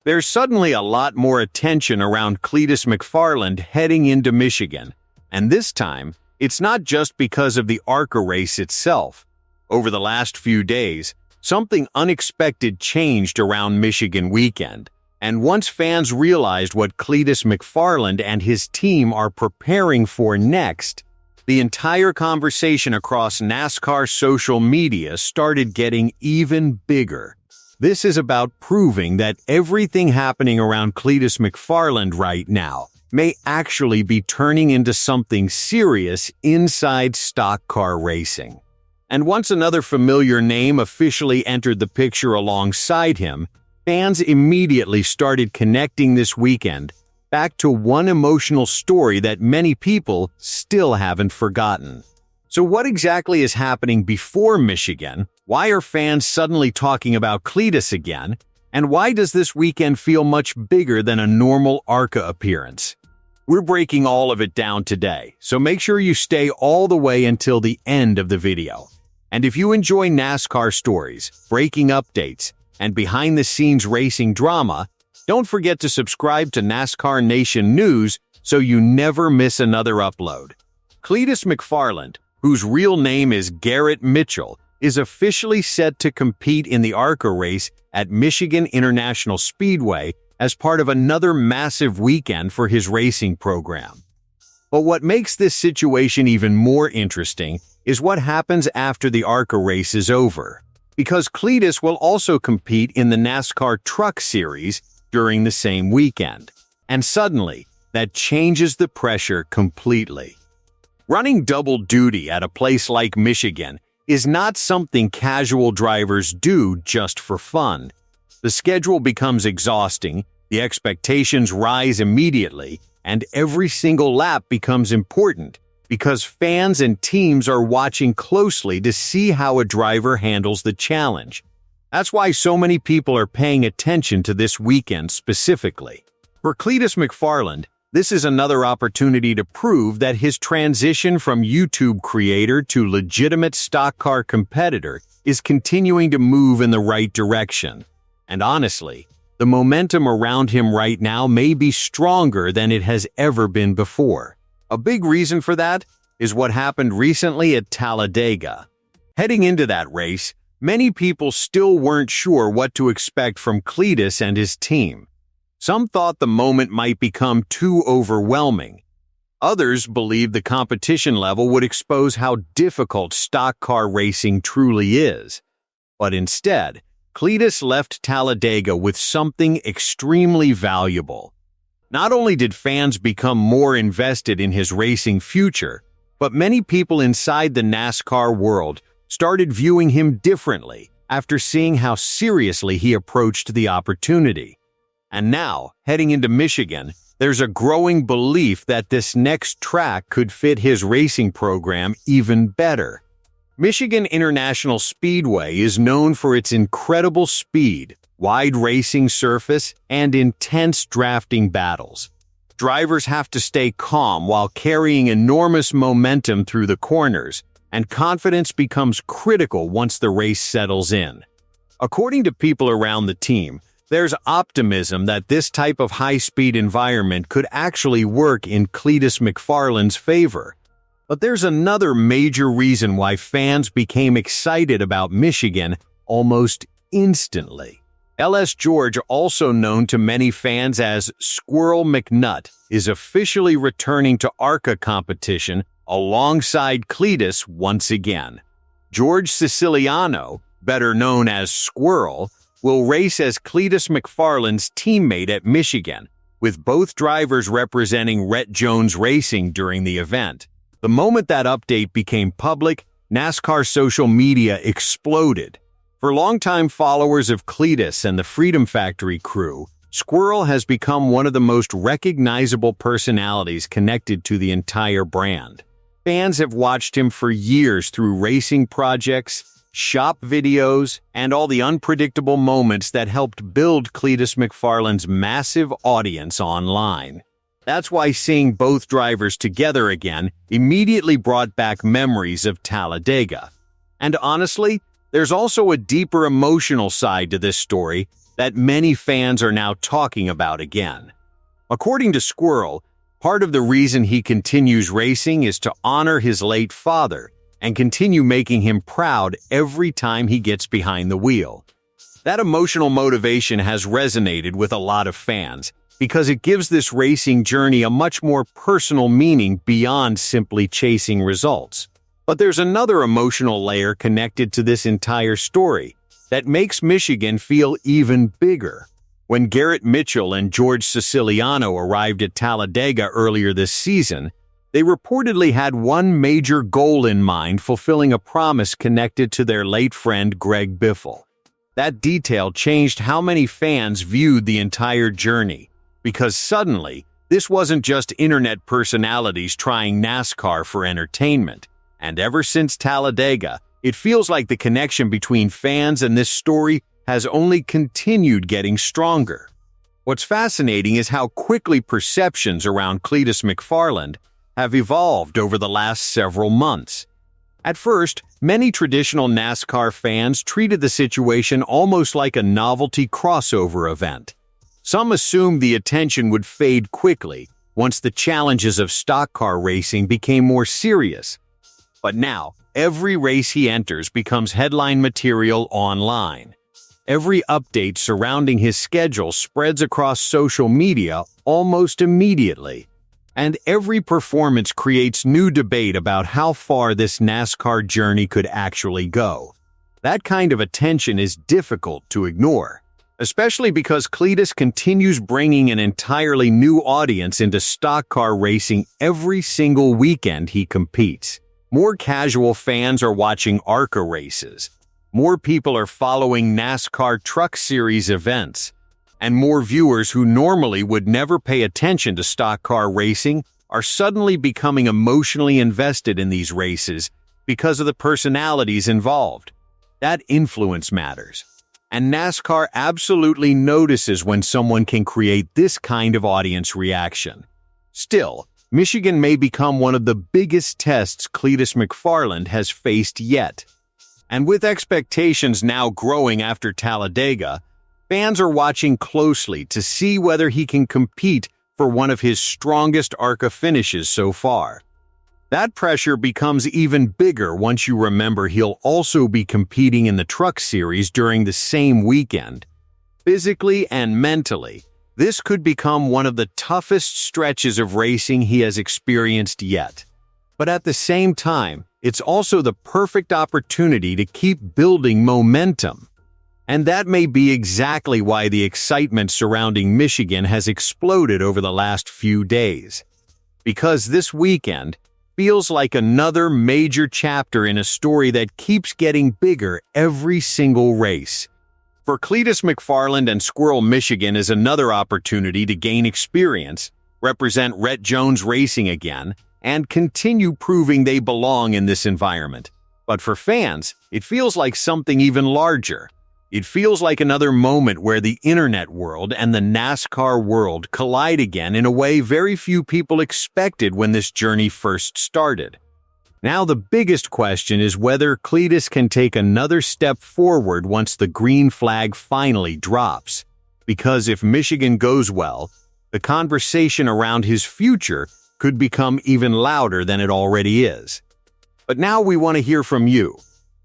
There's suddenly a lot more attention around Cleetus McFarland heading into Michigan, and this time, it's not just because of the ARCA race itself. Over the last few days, something unexpected changed around Michigan weekend, and once fans realized what Cleetus McFarland and his team are preparing for next, the entire conversation across NASCAR social media started getting even bigger. This is about proving that everything happening around Cleetus McFarland right now may actually be turning into something serious inside stock car racing. And once another familiar name officially entered the picture alongside him, fans immediately started connecting this weekend back to one emotional story that many people still haven't forgotten. So what exactly is happening before Michigan? Why are fans suddenly talking about Cleetus again? And why does this weekend feel much bigger than a normal ARCA appearance? We're breaking all of it down today, so make sure you stay all the way until the end of the video. And if you enjoy NASCAR stories, breaking updates, and behind-the-scenes racing drama, don't forget to subscribe to NASCAR Nation News so you never miss another upload. Cleetus McFarland, whose real name is Garrett Mitchell, is officially set to compete in the ARCA race at Michigan International Speedway as part of another massive weekend for his racing program. But what makes this situation even more interesting is what happens after the ARCA race is over, because Cleetus will also compete in the NASCAR Truck Series during the same weekend. And suddenly, that changes the pressure completely. Running double duty at a place like Michigan is not something casual drivers do just for fun. The schedule becomes exhausting, the expectations rise immediately, and every single lap becomes important because fans and teams are watching closely to see how a driver handles the challenge. That's why so many people are paying attention to this weekend specifically. For Cleetus McFarland, this is another opportunity to prove that his transition from YouTube creator to legitimate stock car competitor is continuing to move in the right direction. And honestly, the momentum around him right now may be stronger than it has ever been before. A big reason for that is what happened recently at Talladega. Heading into that race, many people still weren't sure what to expect from Cleetus and his team. Some thought the moment might become too overwhelming. Others believed the competition level would expose how difficult stock car racing truly is. But instead, Cleetus left Talladega with something extremely valuable. Not only did fans become more invested in his racing future, but many people inside the NASCAR world started viewing him differently after seeing how seriously he approached the opportunity. And now, heading into Michigan, there's a growing belief that this next track could fit his racing program even better. Michigan International Speedway is known for its incredible speed, wide racing surface, and intense drafting battles. Drivers have to stay calm while carrying enormous momentum through the corners, and confidence becomes critical once the race settles in. According to people around the team, there's optimism that this type of high-speed environment could actually work in Cleetus McFarland's favor. But there's another major reason why fans became excited about Michigan almost instantly. LS George, also known to many fans as Squirrel McNutt, is officially returning to ARCA competition alongside Cleetus once again. George Siciliano, better known as Squirrel, will race as Cleetus McFarland's teammate at Michigan, with both drivers representing Rette Jones Racing during the event. The moment that update became public, NASCAR social media exploded. For longtime followers of Cleetus and the Freedom Factory crew, Squirrel has become one of the most recognizable personalities connected to the entire brand. Fans have watched him for years through racing projects, shop videos, and all the unpredictable moments that helped build Cleetus McFarland's massive audience online. That's why seeing both drivers together again immediately brought back memories of Talladega. And honestly, there's also a deeper emotional side to this story that many fans are now talking about again. According to Squirrel, part of the reason he continues racing is to honor his late father and continue making him proud every time he gets behind the wheel. That emotional motivation has resonated with a lot of fans because it gives this racing journey a much more personal meaning beyond simply chasing results. But there's another emotional layer connected to this entire story that makes Michigan feel even bigger. When Garrett Mitchell and George Siciliano arrived at Talladega earlier this season, they reportedly had one major goal in mind, fulfilling a promise connected to their late friend Greg Biffle. That detail changed how many fans viewed the entire journey, because suddenly, this wasn't just internet personalities trying NASCAR for entertainment. And ever since Talladega, it feels like the connection between fans and this story has only continued getting stronger. What's fascinating is how quickly perceptions around Cleetus McFarland have evolved over the last several months. At first, many traditional NASCAR fans treated the situation almost like a novelty crossover event. Some assumed the attention would fade quickly once the challenges of stock car racing became more serious. But now, every race he enters becomes headline material online. Every update surrounding his schedule spreads across social media almost immediately. And every performance creates new debate about how far this NASCAR journey could actually go. That kind of attention is difficult to ignore, especially because Cleetus continues bringing an entirely new audience into stock car racing every single weekend he competes. More casual fans are watching ARCA races. More people are following NASCAR Truck Series events. And more viewers who normally would never pay attention to stock car racing are suddenly becoming emotionally invested in these races because of the personalities involved. That influence matters. And NASCAR absolutely notices when someone can create this kind of audience reaction. Still, Michigan may become one of the biggest tests Cleetus McFarland has faced yet. And with expectations now growing after Talladega, fans are watching closely to see whether he can compete for one of his strongest ARCA finishes so far. That pressure becomes even bigger once you remember he'll also be competing in the Truck Series during the same weekend. Physically and mentally, this could become one of the toughest stretches of racing he has experienced yet. But at the same time, it's also the perfect opportunity to keep building momentum. And that may be exactly why the excitement surrounding Michigan has exploded over the last few days. Because this weekend feels like another major chapter in a story that keeps getting bigger every single race. For Cleetus McFarland and Squirrel, Michigan is another opportunity to gain experience, represent Rette Jones Racing again, and continue proving they belong in this environment. But for fans, it feels like something even larger. It feels like another moment where the internet world and the NASCAR world collide again in a way very few people expected when this journey first started. Now the biggest question is whether Cleetus can take another step forward once the green flag finally drops. Because if Michigan goes well, the conversation around his future could become even louder than it already is. But now we want to hear from you.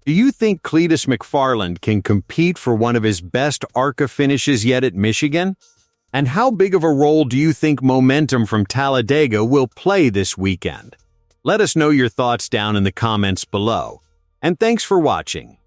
Do you think Cleetus McFarland can compete for one of his best ARCA finishes yet at Michigan? And how big of a role do you think momentum from Talladega will play this weekend? Let us know your thoughts down in the comments below. And thanks for watching.